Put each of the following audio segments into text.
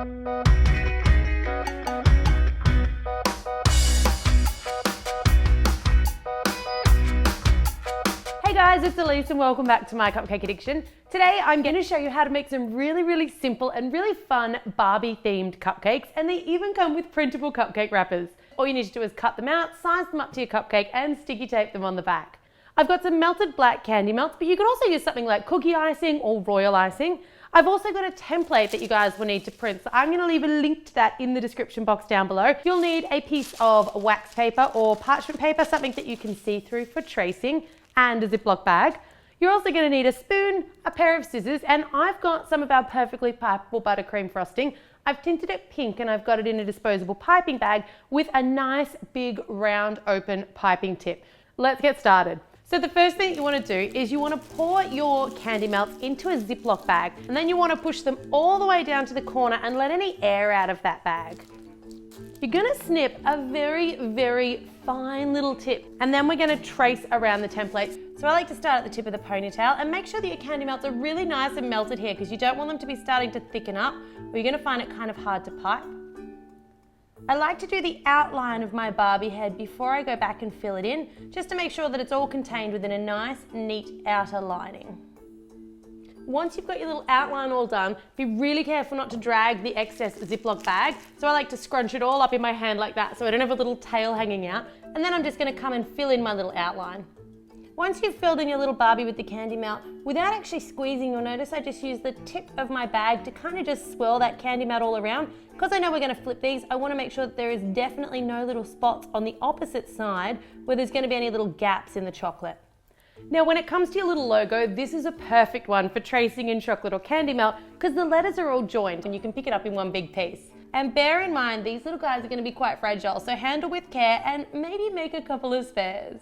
Hey guys, it's Elise and welcome back to My Cupcake Addiction. Today I'm going to show you how to make some really simple and really fun Barbie themed cupcakes, and they even come with printable cupcake wrappers. All you need to do is cut them out, size them up to your cupcake and sticky tape them on the back. I've got some melted black candy melts, but you can also use something like cookie icing or royal icing. I've also got a template that you guys will need to print, so I'm going to leave a link to that in the description box down below. You'll need a piece of wax paper or parchment paper, something that you can see through for tracing, and a Ziploc bag. You're also going to need a spoon, a pair of scissors, and I've got some of our perfectly pipeable buttercream frosting. I've tinted it pink and I've got it in a disposable piping bag with a nice big round open piping tip. Let's get started. So the first thing you want to do is you want to pour your candy melts into a Ziploc bag, and then you want to push them all the way down to the corner and let any air out of that bag. You're going to snip a very fine little tip, and then we're going to trace around the template. So I like to start at the tip of the ponytail and make sure that your candy melts are really nice and melted here, because you don't want them to be starting to thicken up or you're going to find it kind of hard to pipe. I like to do the outline of my Barbie head before I go back and fill it in, just to make sure that it's all contained within a nice, neat outer lining. Once you've got your little outline all done, be really careful not to drag the excess Ziploc bag. So I like to scrunch it all up in my hand like that so I don't have a little tail hanging out. And then I'm just going to come and fill in my little outline. Once you've filled in your little Barbie with the candy melt, without actually squeezing, you'll notice I just use the tip of my bag to kind of just swirl that candy melt all around. Because I know we're going to flip these, I want to make sure that there is definitely no little spots on the opposite side where there's going to be any little gaps in the chocolate. Now when it comes to your little logo, this is a perfect one for tracing in chocolate or candy melt because the letters are all joined and you can pick it up in one big piece. And bear in mind, these little guys are going to be quite fragile, so handle with care and maybe make a couple of spares.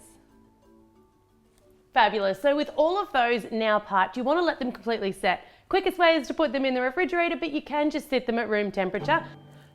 Fabulous. So with all of those now piped, you want to let them completely set. Quickest way is to put them in the refrigerator, but you can just set them at room temperature.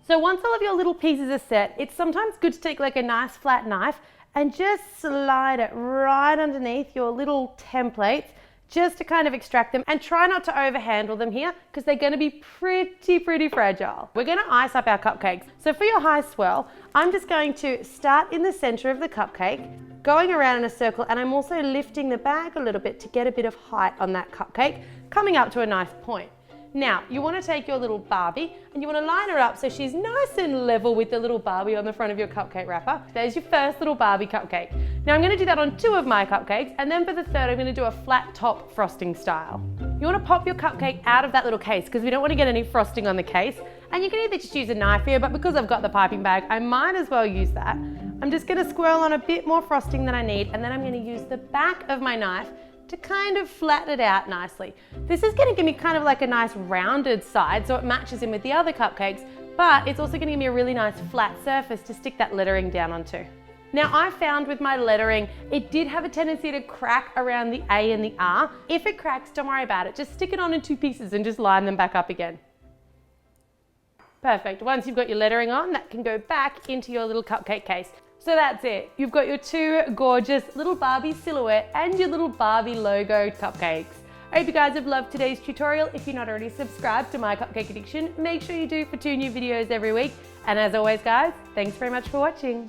So once all of your little pieces are set, it's sometimes good to take like a nice flat knife and just slide it right underneath your little templates just to kind of extract them, and try not to overhandle them here because they're going to be pretty fragile. We're going to ice up our cupcakes. So for your high swirl, I'm just going to start in the center of the cupcake, going around in a circle, and I'm also lifting the bag a little bit to get a bit of height on that cupcake, coming up to a nice point. Now, you want to take your little Barbie and you want to line her up so she's nice and level with the little Barbie on the front of your cupcake wrapper. There's your first little Barbie cupcake. Now I'm going to do that on 2 of my cupcakes, and then for the third I'm going to do a flat top frosting style. You want to pop your cupcake out of that little case because we don't want to get any frosting on the case. And you can either just use a knife here, but because I've got the piping bag, I might as well use that. I'm just going to swirl on a bit more frosting than I need, and then I'm going to use the back of my knife to kind of flatten it out nicely. This is going to give me kind of like a nice rounded side so it matches in with the other cupcakes, but it's also going to give me a really nice flat surface to stick that lettering down onto. Now I found with my lettering, it did have a tendency to crack around the A and the R. If it cracks, don't worry about it. Just stick it on in 2 pieces and just line them back up again. Perfect. Once you've got your lettering on, that can go back into your little cupcake case. So that's it. You've got your 2 gorgeous little Barbie silhouette and your little Barbie logo cupcakes. I hope you guys have loved today's tutorial. If you're not already subscribed to My Cupcake Addiction, make sure you do for 2 new videos every week. And as always guys, thanks very much for watching.